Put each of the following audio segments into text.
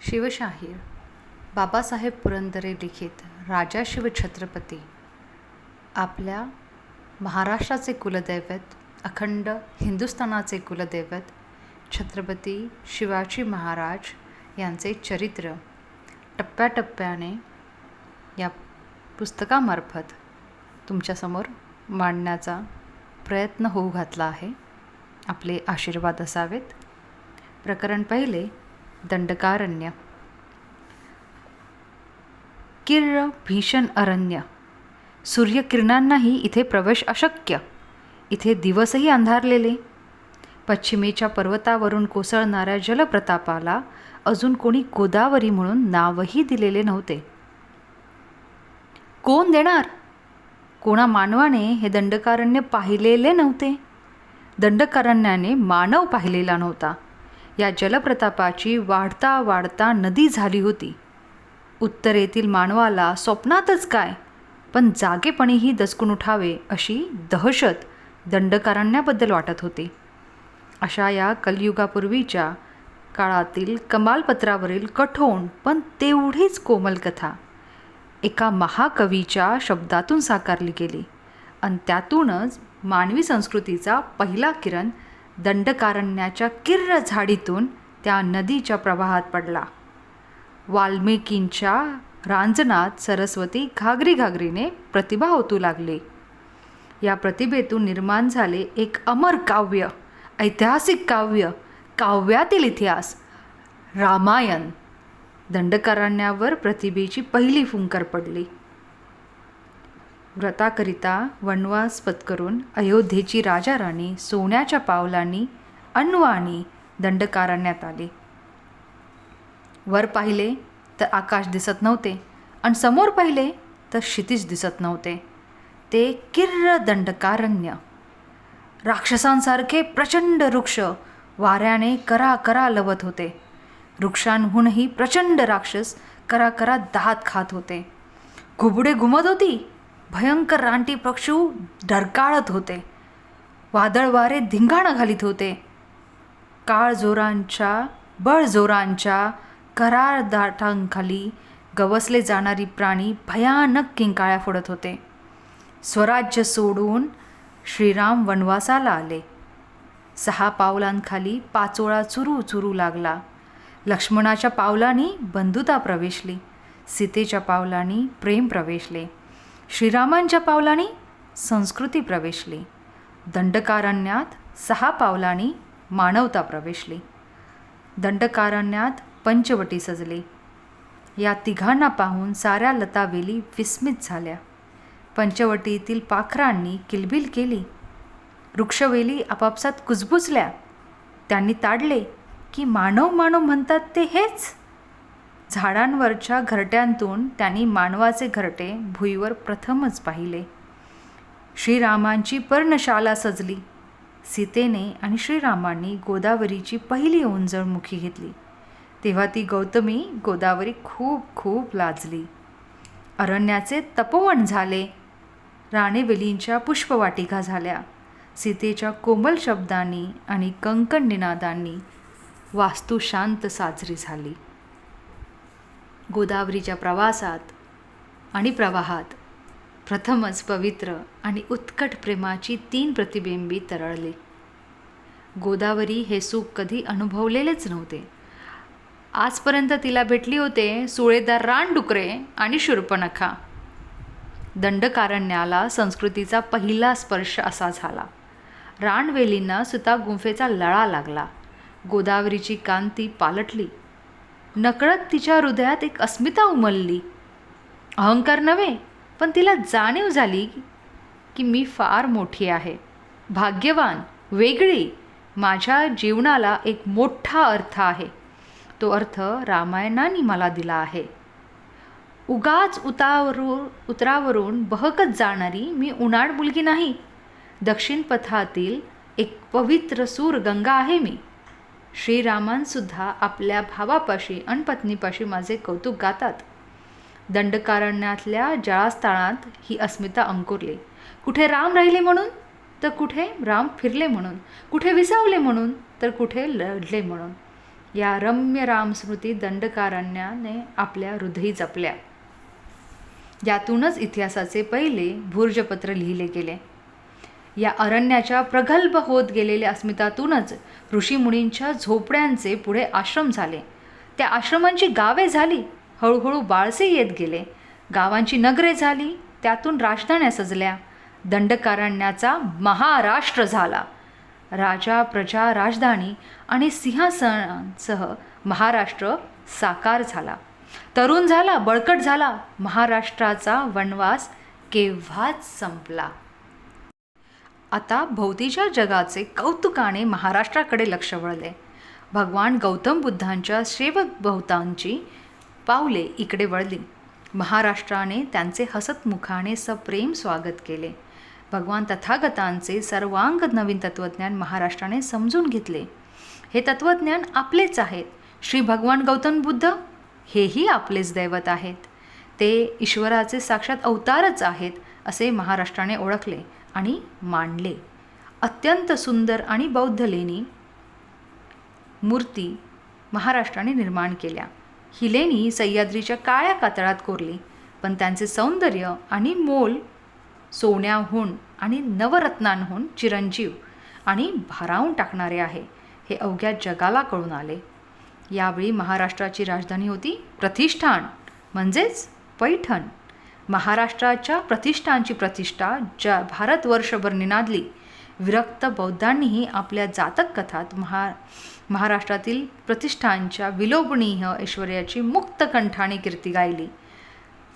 शिवशाहीर बाबासाहेब पुरंदरे लिखित राजा शिवछत्रपती आपल्या महाराष्ट्राचे कुलदैवत, अखंड हिंदुस्थानाचे कुलदैवत छत्रपती शिवाजी महाराज यांचे चरित्र टप्प्याटप्प्याने या पुस्तकामार्फत तुमच्यासमोर मांडण्याचा प्रयत्न होऊ घातला आहे. आपले आशीर्वाद असावेत. प्रकरण पहिले, दंडकारण्य. किर्र भीषण अरण्य. सूर्यकिरणांनाही इथे प्रवेश अशक्य. इथे दिवसही अंधारलेले. पश्चिमेच्या पर्वतावरून कोसळणाऱ्या जलप्रतापाला अजून कोणी गोदावरी म्हणून नावही दिलेले नव्हते. कोण देणार? कोणा मानवाने हे दंडकारण्य पाहिलेले नव्हते. दंडकारण्याने मानव पाहिलेला नव्हता. या जलप्रतापाची वाढता वाढता नदी झाली होती. उत्तरेतील मानवाला स्वप्नातच काय, पण जागेपणीही दचकून उठावे अशी दहशत दंडकारण्याबद्दल वाटत होती. अशा या कलियुगापूर्वीच्या काळातील कमालपत्रावरील कठोर पण तेवढीच कोमल कथा एका महाकवीच्या शब्दातून साकारली गेली आणि त्यातूनच मानवी संस्कृतीचा पहिला किरण दंडकारण्याच्या किर्र झाडीतून त्या नदीच्या प्रवाहात पडला. वाल्मिकींच्या रांजणात सरस्वती घागरी घागरीने प्रतिभा ओतू लागली. या प्रतिभेतून निर्माण झाले एक अमर काव्य, ऐतिहासिक काव्य, काव्यातील इतिहास, रामायण. दंडकारण्यावर प्रतिभेची पहिली फुंकर पडली. व्रताकरिता वनवास पत्करून अयोध्येची राजा राणी सोन्याच्या पावलांनी अन्वानी दंडकारण्यात आली. वर पाहिले तर आकाश दिसत नव्हते आणि समोर पाहिले तर क्षितिज दिसत नव्हते. ते किर्र दंडकारण्य. राक्षसांसारखे प्रचंड वृक्ष वाऱ्याने करा करा लवत होते. वृक्षांहूनही प्रचंड राक्षस करा करा दात खात होते. घुबडे घुमत होती. भयंकर रानटी पक्षी डरकाळत होते. वादळ वारे धिंगाणा घालीत होते. बळजोरांच्या करार दाटांखाली गवसले जाणारी प्राणी भयानक किंकाळ्या फोडत होते. स्वराज्य सोडून श्रीराम वनवासाला आले. 6 पावलांखाली पाचोळा चुरू चुरू लागला. लक्ष्मणाच्या पावलांनी बंधुता प्रवेशली. सीतेच्या पावलांनी प्रेम प्रवेशले. श्रीरामांच्या पावलांनी संस्कृती प्रवेशली. दंडकारण्यात 6 पावलांनी मानवता प्रवेशली. दंडकारण्यात पंचवटी सजली. या तिघांना पाहून साऱ्या लतावेली विस्मित झाल्या. पंचवटीतील पाखरांनी किलबिल केली. वृक्षवेली आपापसात कुजबुजल्या. त्यांनी ताडले की मानव मानव म्हणतात ते हेच. झाडांवरच्या घरट्यांतून त्यांनी मानवाचे घरटे भुईवर प्रथमच पाहिले. श्रीरामांची पर्णशाला सजली. सीतेने आणि श्रीरामांनी गोदावरीची पहिली ओंजळ मुखी घेतली. तेव्हा ती गौतमी गोदावरी खूप खूप लाजली. अरण्याचे तपोवन झाले. राणेवेलींच्या पुष्पवाटिका झाल्या. सीतेच्या कोमल शब्दांनी आणि कंकण निनादांनी वास्तू शांत साजरी झाली. गोदावरीच्या प्रवासात आणि प्रवाहात प्रथमच पवित्र आणि उत्कट प्रेमाची 3 प्रतिबिंबी तरळली. गोदावरी हे सुख कधी अनुभवलेलेच नव्हते. आजपर्यंत तिला भेटली होते सुळेदार रानडुकरे आणि शूर्पणखा. दंडकारण्याला संस्कृतीचा पहिला स्पर्श असा झाला. रानवेलींना सुद्धा गुंफेचा लळा लागला. गोदावरीची कांती पालटली. नकळत तिच्या हृदयात एक अस्मिता उमलली. अहंकार नव्हे, पण तिला जाणीव झाली की मी फार मोठी आहे, भाग्यवान, वेगळी. माझ्या जीवनाला एक मोठा अर्थ आहे. तो अर्थ रामायणाने मला दिला आहे. उगाच उतारावरून बहकत जाणारी मी उन्हाळ मुलगी नाही. दक्षिण पथातील एक पवित्र सूर गंगा आहे मी. श्रीरामांसुद्धा आपल्या भावापाशी आणि पत्नीपाशी माझे कौतुक गातात. दंडकारण्यातल्या जळास्थानात ही अस्मिता अंकुरली. कुठे राम राहिले म्हणून, तर कुठे राम फिरले म्हणून, कुठे विसावले म्हणून, तर कुठे लढले म्हणून. या रम्य रामस्मृती दंडकारण्याने आपल्या हृदयी जपल्या. यातूनच इतिहासाचे पहिले भूर्जपत्र लिहिले गेले. या अरण्याच्या प्रगल्भ होत गेलेल्या अस्मितातूनच ऋषीमुनींच्या झोपड्यांचे पुढे आश्रम झाले. त्या आश्रमांची गावे झाली. हळूहळू बाळसे येत गेले. गावांची नगरे झाली. त्यातून राजधान्या सजल्या. दंडकारण्याचा महाराष्ट्र झाला. राजा, प्रजा, राजधानी आणि सिंहासनांसह महाराष्ट्र साकार झाला. तरुण झाला, बळकट झाला. महाराष्ट्राचा वनवास केव्हाच संपला. आता भोवतीच्या जगाचे कौतुकाने महाराष्ट्राकडे लक्ष वळले. भगवान गौतम बुद्धांच्या सेवकभूतांची पावले इकडे वळली. महाराष्ट्राने त्यांचे हसतमुखाने सप्रेम स्वागत केले. भगवान तथागतांचे सर्वांग नवीन तत्त्वज्ञान महाराष्ट्राने समजून घेतले. हे तत्त्वज्ञान आपलेच आहेत. श्री भगवान गौतम बुद्ध हेही आपलेच दैवत आहेत. ते ईश्वराचे साक्षात अवतारच आहेत असे महाराष्ट्राने ओळखले आणि मानले. अत्यंत सुंदर आणि बौद्ध लेणी मूर्ती महाराष्ट्राने निर्माण केल्या. ही लेणी सह्याद्रीच्या काळ्या कातळात कोरली, पण त्यांचे सौंदर्य आणि मोल सोन्याहून आणि नवरत्नांहून चिरंजीव आणि भारावून टाकणारे आहे हे अवघ्या जगाला कळून आले. यावेळी महाराष्ट्राची राजधानी होती प्रतिष्ठान, म्हणजेच पैठण. महाराष्ट्राच्या प्रतिष्ठानची प्रतिष्ठा भारतवर्षभर निनादली. विरक्त बौद्धांनीही आपल्या जातक कथात महाराष्ट्रातील प्रतिष्ठानच्या विलोभनीय ऐश्वर्याची मुक्त कंठाने कीर्ती गायली.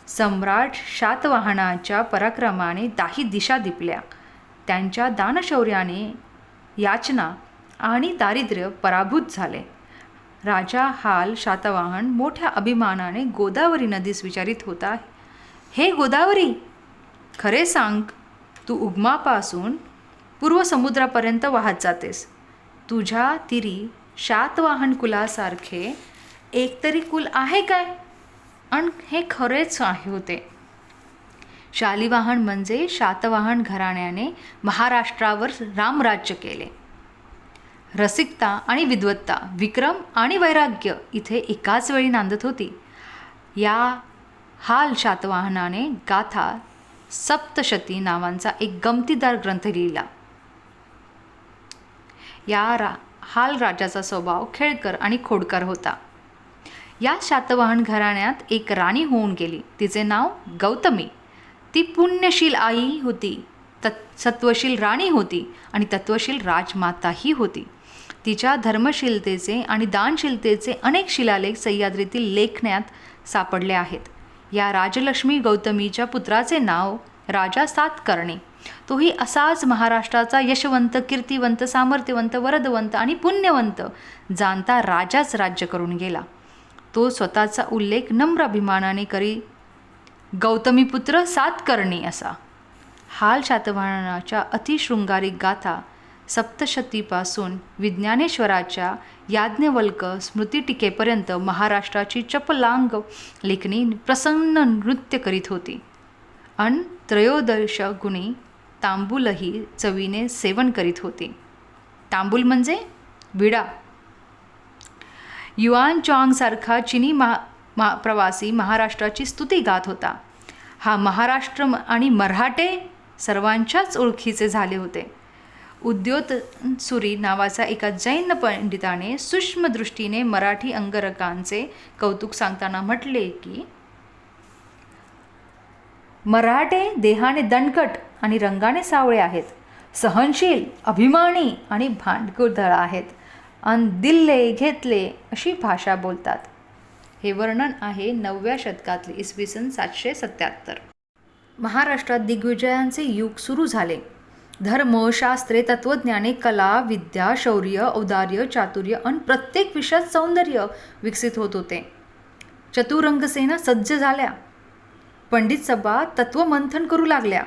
सम्राट शातवाहनाच्या पराक्रमाने दाही दिशा दिपल्या. त्यांच्या दानशौर्याने याचना आणि दारिद्र्य पराभूत झाले. राजा हाल शातवाहन मोठ्या अभिमानाने गोदावरी नदीस विचारित होता, हे गोदावरी, खरे सांग, तू उगमापासून पूर्व समुद्रापर्यंत वाहत जातेस. तुझ्या तीरी शातवाहन कुलासारखे एकतरी कुल आहे काय? आणि हे खरेच आहे होते. शालिवाहन म्हणजे शातवाहन घराण्याने महाराष्ट्रावर रामराज्य केले. रसिकता आणि विद्वत्ता, विक्रम आणि वैराग्य इथे एकाच वेळी नांदत होती. या हाल शातवाहनाने गाथा सप्तशती नावांचा एक गमतीदार ग्रंथ लिहिला. हाल राजाचा स्वभाव खेळकर आणि खोडकर होता. या शातवाहन घराण्यात एक राणी होऊन गेली. तिचे नाव गौतमी. ती पुण्यशील आई होती, सत्वशील राणी होती आणि तत्वशील राजमाताही होती. तिच्या धर्मशीलतेचे आणि दानशीलतेचे अनेक शिलालेख सह्याद्रीतील लेखण्यात सापडले आहेत. या राजलक्ष्मी गौतमीच्या पुत्राचे नाव राजा सातकर्णी. तोही असाच महाराष्ट्राचा यशवंत, कीर्तिवंत, सामर्थ्यवंत, वरदवंत आणि पुण्यवंत जाणता राजाच राज्य करून गेला. तो स्वतःचा उल्लेख नम्र अभिमानाने करी गौतमीपुत्र सातकर्णी असा. हाल शातवाहनाच्या अतिशृंगारिक गाथा सप्तशतीपासून विज्ञानेश्वराच्या याज्ञवल्क स्मृतिटिकेपर्यंत महाराष्ट्राची चपलांग लेखणी प्रसन्न नृत्य करीत होती. अन त्रयोदश गुणी तांबूलही चवीने सेवन करीत होती. तांबूल म्हणजे विडा. युआन चॉंगसारखा चिनी प्रवासी महाराष्ट्राची स्तुती गात होता. हा महाराष्ट्र आणि मराठे सर्वांच्याच ओळखीचे झाले होते. उद्योतसुरी नावाचा एका जैन पंडिताने सूक्ष्म दृष्टीने मराठी अंगरकांचे कौतुक सांगताना म्हटले की मराठे देहाने दणकट आणि रंगाने सावळे आहेत, सहनशील, अभिमानी आणि भांडकुदळ आहेत, अन दिल्ले घेतले अशी भाषा बोलतात. हे वर्णन आहे 9व्या शतकातले, इसवी सन 777. महाराष्ट्रात दिग्विजयांचे युग सुरू झाले. धर्म, शास्त्रे, तत्त्वज्ञाने, कला, विद्या, शौर्य, औदार्य, चातुर्य अन प्रत्येक विषयात सौंदर्य विकसित होत होते. चतुरंगसेना सज्ज झाल्या. पंडित सभा तत्वमंथन करू लागल्या.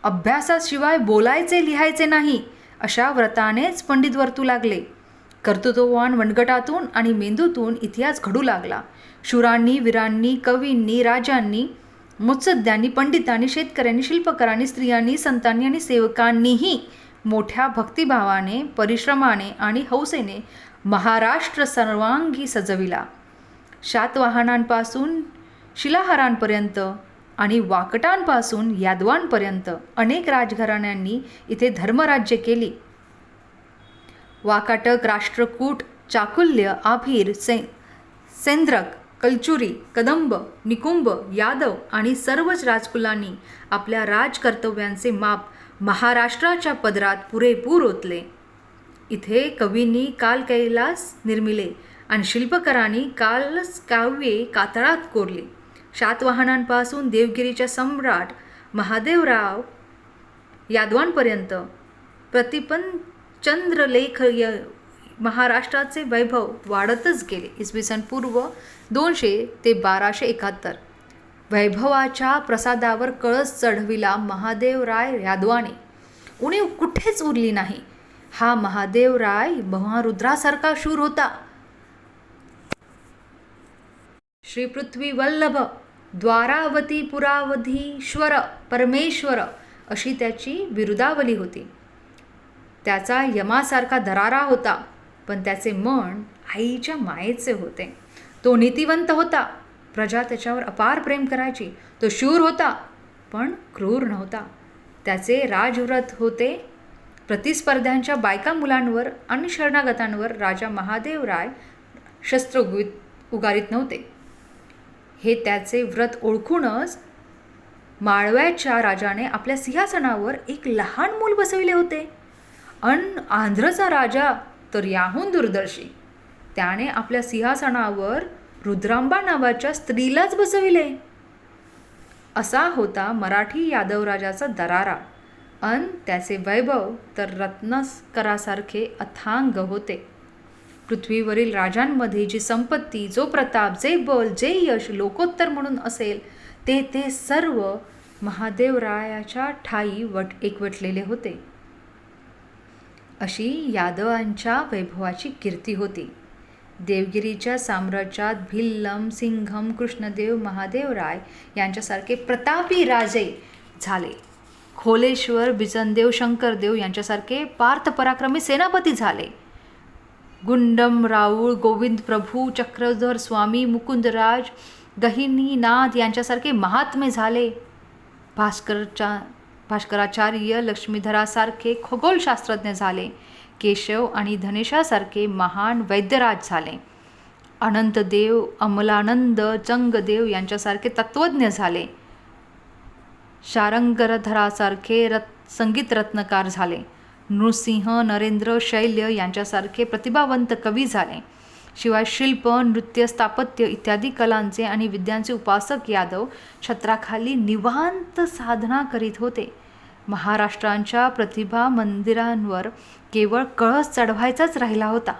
अभ्यासाशिवाय बोलायचे लिहायचे नाही अशा व्रतानेच पंडित वर्तू लागले. कर्तृत्ववान वनगटातून आणि मेंदूतून इतिहास घडू लागला. शूरांनी, वीरांनी, कवींनी, राजांनी, मुत्सद्यांनी, पंडितांनी, शेतकऱ्यांनी, शिल्पकारांनी, स्त्रियांनी, संतांनी आणि सेवकांनीही मोठ्या भक्तिभावाने, परिश्रमाने आणि हौसेने महाराष्ट्र सर्वांगी सजविला. शातवाहनांपासून शिलाहारांपर्यंत आणि वाकटांपासून यादवांपर्यंत अनेक राजघराण्यांनी इथे धर्मराज्य केली. वाकाटक, राष्ट्रकूट, चाकुल्य, आभीर, सेंद्रक, कलचुरी, कदंब, निकुंभ, यादव आणि सर्वच राजकुलांनी आपल्या राजकर्तव्यांचे माप महाराष्ट्राच्या पदरात पुरेपूर ओतले. इथे कवींनी कालकैलास निर्मिले आणि शिल्पकारांनी काव्ये कातळात कोरली. शातवाहनांपासून देवगिरीच्या सम्राट महादेवराव यादवांपर्यंत प्रतिपन चंद्रलेख महाराष्ट्राचे वैभव वाढतच गेले. इसवी सन पूर्व 200 ते 1271 वैभवाच्या प्रसादावर कळस चढविला महादेवराय यादवाने. उणीव कुठेच उरली नाही. हा महादेवराय महारुद्रासारखा शूर होता. श्री पृथ्वी वल्लभ, द्वारावती पुरावधीश्वर, परमेश्वर अशी त्याची बिरुदावली होती. त्याचा यमासारखा दरारा होता, पण त्याचे मन आईच्या मायेचे होते. तो नीतिवंत होता, प्रजा त्याच्यावर अपार प्रेम करायची. तो शूर होता, पण क्रूर नव्हता. त्याचे राजव्रत होते. प्रतिस्पर्ध्यांच्या बायका मुलांवर आणि शरणागतांवर राजा महादेवराय शस्त्र उगारित नव्हते. हे त्याचे व्रत ओळखूनच माळव्याच्या राजाने आपल्या सिंहासनावर एक लहान मूल बसविले होते. आंध्रचा राजा तर याहून दूरदर्शी. त्याने आपल्या सिंहासनावर रुद्रांबा नावाच्या स्त्रीलाच बसविले. असा होता मराठी यादवराजाचा दरारा. त्याचे वैभव तर रत्नाकरासारखे अथांग होते. पृथ्वीवरील राजांमध्ये जी संपत्ती, जो प्रताप, जे बल, जे यश लोकोत्तर म्हणून असेल ते सर्व महादेवरायाच्या ठाई एकवटलेले होते. अशी यादवांच्या वैभवाची कीर्ती होती. देवगिरीच्या साम्राज्यात भिल्लम, सिंघम, कृष्णदेव, महादेवराय यांच्यासारखे प्रतापी राजे झाले. खोलेश्वर, बिचनदेव, शंकरदेव यांच्यासारखे पार्थपराक्रमी सेनापती झाले. गुंडम, राऊळ, गोविंद प्रभू, चक्रधर स्वामी, मुकुंदराज, गहिनीनाथ यांच्यासारखे महात्मे झाले. भास्कराचार्य, लक्ष्मीधरासारखे खगोलशास्त्रज्ञ झाले. केशव आणि धनेशासारखे महान वैद्यराज झाले. अनंतदेव, अमलानंद, चंगदेव यांच्यासारखे तत्त्वज्ञ झाले. शारंगधरासारखे संगीत रत्नकार झाले. नृसिंह, नरेंद्र, शैल्य यांच्यासारखे प्रतिभावंत कवी झाले. शिवाय शिल्प, नृत्य, स्थापत्य इत्यादी कलांचे आणि विद्यांचे उपासक यादव छत्राखाली निवांत साधना करीत होते. महाराष्ट्रांच्या प्रतिभा मंदिरांवर केवळ कळस चढवायचाच राहिला होता.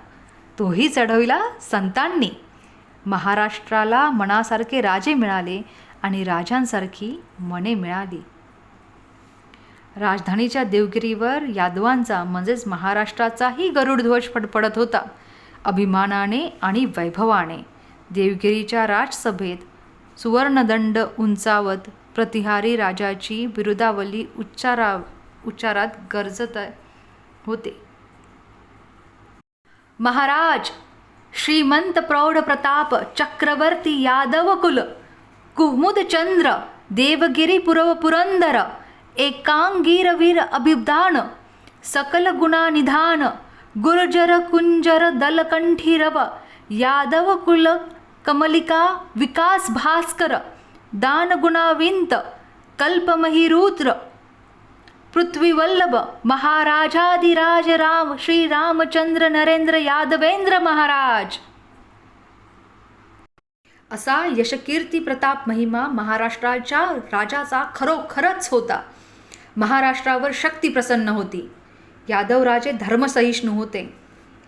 तोही चढविला संतांनी. महाराष्ट्राला मनासारखे राजे मिळाले आणि राजांसारखी मने मिळाली. राजधानीच्या देवगिरीवर यादवांचा म्हणजेच महाराष्ट्राचाही गरुडध्वज फडफडत होता. अभिमानाने आणि वैभवाने देवगिरीच्या राजसभेत सुवर्णदंड उंचावत प्रतिहारी राजाची बिरुदावली उच्चारात गरजत होते. महाराज, श्रीमंत प्रौढ प्रताप, चक्रवर्ती यादव कुल, कुमुद चंद्र, देवगिरी पुरव पुरंदर, एकांगीरवीर अभिधान, सकल गुणा निधान, गुर्जर कुंजर दलकंठीरव, यादव कुल कमलिका विकास भास्कर, दान गुणाविंत, कल्पमहिरुद्र, पृथ्वीवल्लभ, महाराजाधिराज राम, श्री रामचंद्र नरेंद्र यादवेंद्र महाराज. असा यशकीर्ती प्रताप महिमा महाराष्ट्राच्या राजाचा खरोखरच होता. महाराष्ट्रावर शक्ती प्रसन्न होती. यादव राजे धर्मसहिष्णू होते.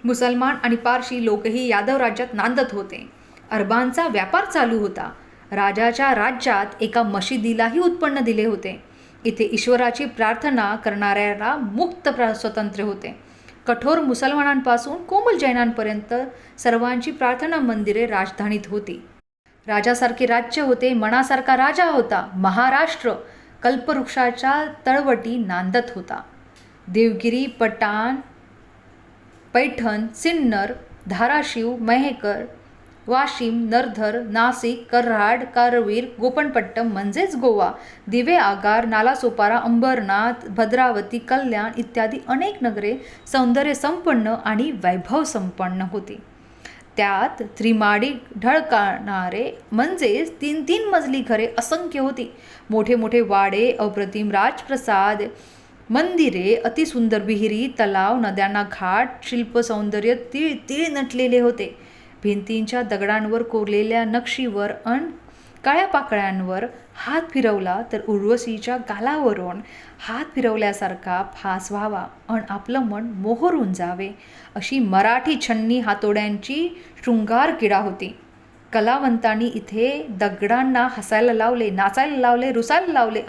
मुसलमान आणि पारशी लोकही यादव राज्यात नांदत होते. अरबांचा व्यापार चालू होता. राजाच्या राज्यात एका मशिदीलाही उत्पन्न दिले होते. इथे ईश्वराची प्रार्थना करणाऱ्याला मुक्त स्वातंत्र्य होते. कठोर मुसलमानांपासून कोमल जैनांपर्यंत सर्वांची प्रार्थना मंदिरे राजधानीत होती. राजासारखे राज्य होते. मनासारखा राजा होता. महाराष्ट्र कल्पवृक्षाच्या तळवटी नांदत होता. देवगिरी, पैठण, सिन्नर, धाराशिव, मेहकर, वाशिम, नरधर, नाशिक, कराड, कारवीर, गोपणपट्टम म्हणजेच गोवा, दिवे आगार, नालासोपारा, अंबरनाथ, भद्रावती, कल्याण इत्यादी अनेक नगरे सौंदर्य संपन्न आणि वैभव संपन्न होती. त्यात त्रिमाडी ढळकाणारे म्हणजेच 3-3 मजली घरे असंख्य होती. मोठे मोठे वाडे, अप्रतिम राजप्रसाद, मंदिरे, अतिसुंदर विहिरी, तलाव, नद्यांना घाट, शिल्प सौंदर्य तीळ नटलेले होते. भिंतींच्या दगडांवर कोरलेल्या नक्षीवर काळ्या पाकळ्यांवर हात फिरवला तर उर्वशीच्या गालावरून हात फिरवल्यासारखा भास व्हावा आपलं मन मोहरून जावे अशी मराठी छन्नी हातोड्यांची शृंगार क्रीडा होती. कलावंतांनी इथे दगडांना हसायला लावले, नाचायला लावले, रुसायला लावले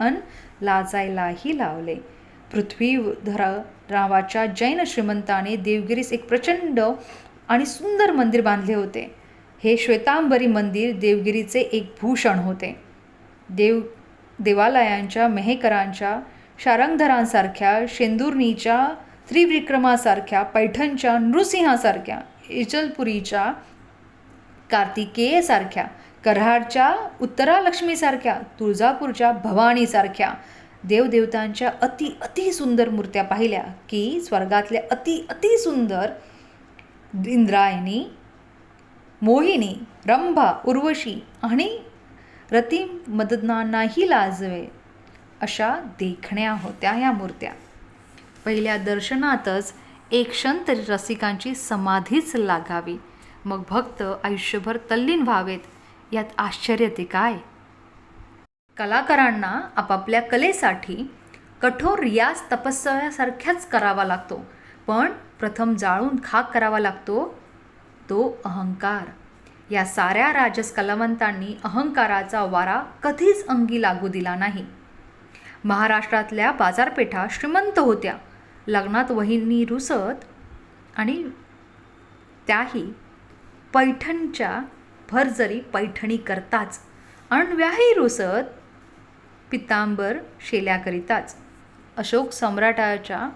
लाजायलाही लावले. पृथ्वीधर नावाच्या जैन श्रीमंताने देवगिरीस एक प्रचंड आणि सुंदर मंदिर बांधले होते. हे श्वेतांबरी मंदिर देवगिरीचे एक भूषण होते. देवालयांच्या मेहकरांच्या, शारंगधरांसारख्या, शेंदुर्णीच्या, त्रिविक्रमासारख्या, पैठणच्या नृसिंहासारख्या, इचलपुरीच्या कार्तिकेयसारख्या, कराडच्या उत्तरालक्ष्मीसारख्या, तुळजापूरच्या भवानीसारख्या देवदेवतांच्या अति सुंदर मूर्त्या पाहिल्या की स्वर्गातल्या अति सुंदर इंद्रायणी, मोहिनी, रंभा, उर्वशी आणि रती मदनांनाही लाजवे अशा देखण्या होत्या या मूर्त्या. पहिल्या दर्शनातच एक क्षण तरी रसिकांची समाधीच लागावी, मग भक्त आयुष्यभर तल्लीन व्हावेत यात आश्चर्य ते काय. कलाकारांना आपापल्या कलेसाठी कठोर रियाज तपस्यासारख्याच करावा लागतो, पण प्रथम जाळून खाक करावा लागतो तो अहंकार. या साऱ्या राजस कलावंतांनी अहंकाराचा वारा कधीच अंगी लागू दिला नाही. महाराष्ट्रातल्या बाजारपेठा श्रीमंत होत्या. लग्नात वहिनी रुसत आणि त्याही पैठणच्या भरजरी पैठणी करताच, अणव्याही रुसत पितांबर शेल्याकरिताच. अशोक सम्राटाच्या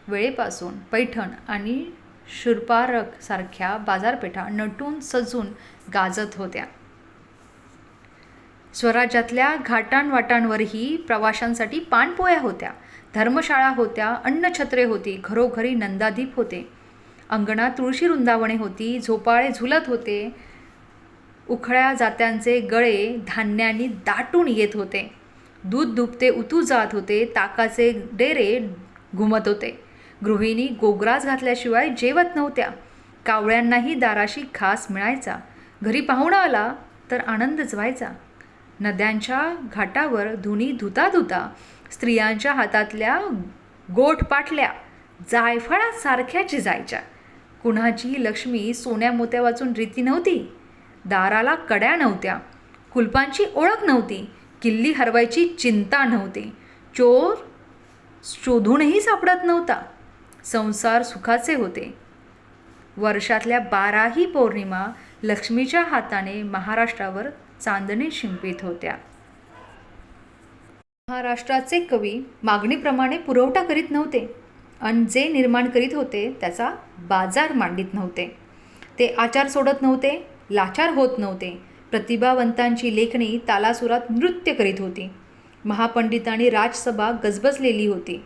वेळेपासून पैठण आणि शूरपारक सारख्या बाजारपेठा नटून सजून गाजत होत्या. स्वराज्यातल्या घाटांवाटांवरही प्रवाशांसाठी पाणपोया होत्या, धर्मशाळा होत्या, अन्नछत्रे होती, घरोघरी नंदादीप होते, अंगणात तुळशी वृंदावने होती, झोपाळे झुलत होते, उखळ्या जात्यांचे गळे धान्यानी दाटून येत होते, दूध दुभते उतू जात होते, ताकाचे डेरे घुमत होते, गृहिणी गोग्रास घातल्याशिवाय जेवत नव्हत्या, कावळ्यांनाही दाराशी घास मिळायचा, घरी पाहुणा आला तर आनंदच व्हायचा. नद्यांच्या घाटावर धुनी धुता धुता स्त्रियांच्या हातातल्या गोठ पाटल्या जायफळासारख्या चिजायच्या. कुणाची लक्ष्मी सोन्या मोत्या वाचून रीती नव्हती, दाराला कड्या नव्हत्या, कुलपांची ओळख नव्हती, किल्ली हरवायची चिंता नव्हती, चोर शोधूनही सापडत नव्हता. संसार सुखाचे होते. वर्षातल्या 12ही पौर्णिमा लक्ष्मीच्या हाताने महाराष्ट्रावर चांदणे शिंपित होत्या. महाराष्ट्राचे कवी मागणीप्रमाणे पुरवठा करीत नव्हते आणि जे निर्माण करीत होते त्याचा बाजार मांडीत नव्हते. ते आचार सोडत नव्हते, लाचार होत नव्हते. प्रतिभावंतांची लेखणी तालासुरात नृत्य करीत होती. महापंडितांनी राजसभा गजबजलेली होती.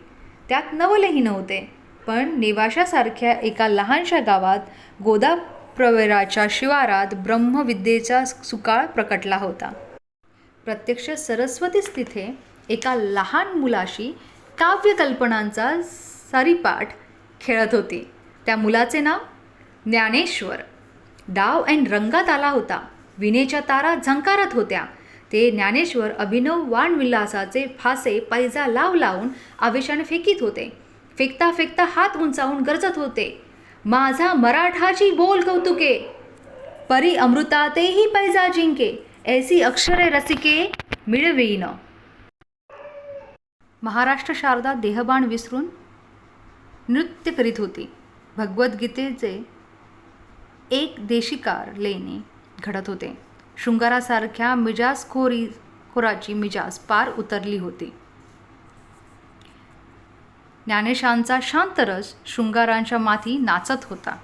त्यात नवलेही नव्हते, पण नेवाशासारख्या एका लहानशा गावात गोदाप्रवराच्या शिवारात ब्रह्मविद्येचा सुकाळ प्रकटला होता. प्रत्यक्ष सरस्वतीच तिथे एका लहान मुलाशी काव्यकल्पनांचा सारीपाठ खेळत होती. त्या मुलाचे नाव ज्ञानेश्वर. डाव ऐन रंगात आला होता. विणेच्या तारा झंकारत होत्या. ते ज्ञानेश्वर अभिनव वाणविलासाचे फासे पैजा लावून आवेशाने फेकीत होते. फेकता फेकता हात उंचावून गरजत होते, माझा मराठाची बोल कौतुके, परी अमृतातेही पैजा जिंके, ऐसी अक्षरे रसिके मिळवीन. महाराष्ट्र शारदा देहबाण विसरून नृत्य करीत होती. भगवद्गीतेचे एक देशिकार लेणे घडत होते. शृंगारासारख्या मिजाजखोराची मिजाज पार उतरली होती. ज्ञानेशांचा शांतरस शृंगारांच्या माथी नाचत होता.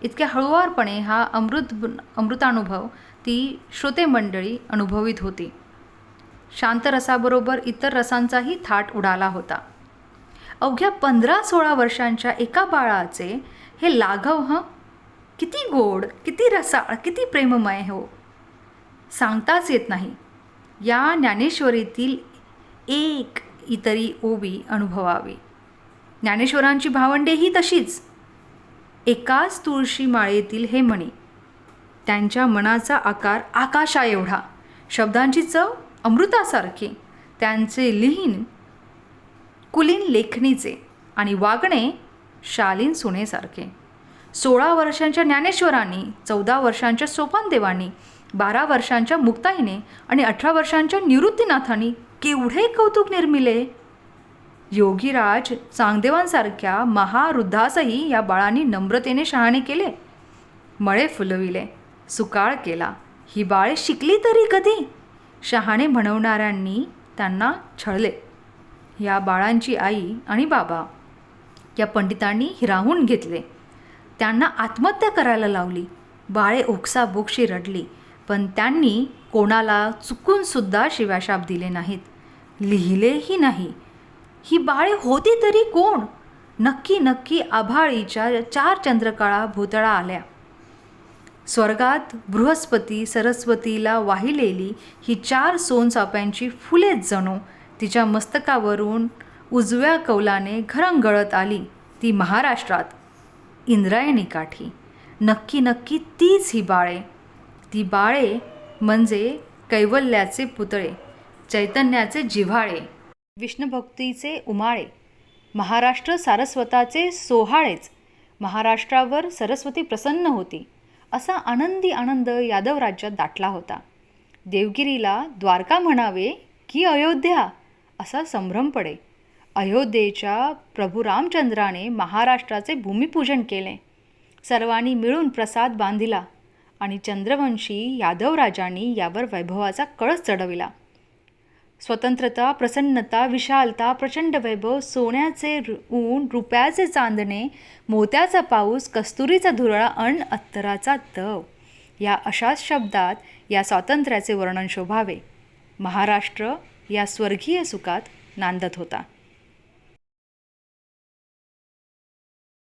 इतक्या हळुवारपणे हा अमृतानुभव ती श्रोते मंडळी अनुभवित होती. शांतरसाबरोबर इतर रसांचाही थाट उडाला होता. अवघ्या 15-16 वर्षांच्या एका बाळाचे हे लाघव किती गोड, किती रसाळ, किती प्रेममय हो, सांगताच येत नाही. या ज्ञानेश्वरीतील एक इतरी ओवी अनुभवावी. ज्ञानेश्वरांची भावंडेही तशीच. एकाच तुळशी माळेतील हे मणी. त्यांच्या मनाचा आकार आकाशा एवढा, शब्दांची चव अमृतासारखी, त्यांचे लिहिण कुलीन लेखणीचे आणि वागणे शालीन सुनेसारखे. 16 वर्षांच्या ज्ञानेश्वरांनी, 14 वर्षांच्या सोपानदेवांनी, 12 वर्षांच्या मुक्ताईने आणि 18 वर्षांच्या निवृत्तीनाथांनी केवढे कौतुक निर्मिले. योगीराज चांगदेवांसारख्या महारुद्धासही या बाळांनी नम्रतेने शहाणे केले, मळे फुलविले, सुकाळ केला. ही बाळे शिकली तरी कधी? शहाणे म्हणवणाऱ्यांनी त्यांना छळले. या बाळांची आई आणि बाबा या पंडितांनी हिरावून घेतले, त्यांना आत्महत्या करायला लावली. बाळे ओक्साबोक्शी रडली, पण त्यांनी कोणाला चुकूनसुद्धा शिव्याशाप दिले नाहीत, लिहिलेही नाही. ही बाळे होती तरी कोण? नक्की आभाळीच्या 4 चंद्रकळा भोवतळा आल्या. स्वर्गात बृहस्पती सरस्वतीला वाहिलेली ही 4 सोनचाफ्यांची फुलेच जणू तिच्या मस्तकावरून उजव्या कौलाने घरंगळत आली. ती महाराष्ट्रात इंद्रायणी काठी. नक्की तीच ही बाळे. ती बाळे म्हणजे कैवल्याचे पुतळे, चैतन्याचे जिव्हाळे, विष्णुभक्तीचे उमाळे, महाराष्ट्र सारस्वताचे सोहाळेच. महाराष्ट्रावर सरस्वती प्रसन्न होती, असा आनंद यादव राज्यात दाटला होता. देवगिरीला द्वारका म्हणावे की अयोध्या, असा संभ्रम पडे. अयोध्येच्या प्रभू रामचंद्राने महाराष्ट्राचे भूमिपूजन केले. सर्वांनी मिळून प्रसाद बांधिला आणि चंद्रवंशी यादव राजांनी यावर वैभवाचा कळस चढविला. स्वतंत्रता, प्रसन्नता, विशालता, प्रचंड वैभव, सोन्याचे ऊन, रुपयाचे चांदणे, मोत्याचा पाऊस, कस्तुरीचा धुरळा अन अत्तराचा दव, या अशाच शब्दात या स्वातंत्र्याचे वर्णन शोभावे. महाराष्ट्र या स्वर्गीय सुखात नांदत होता.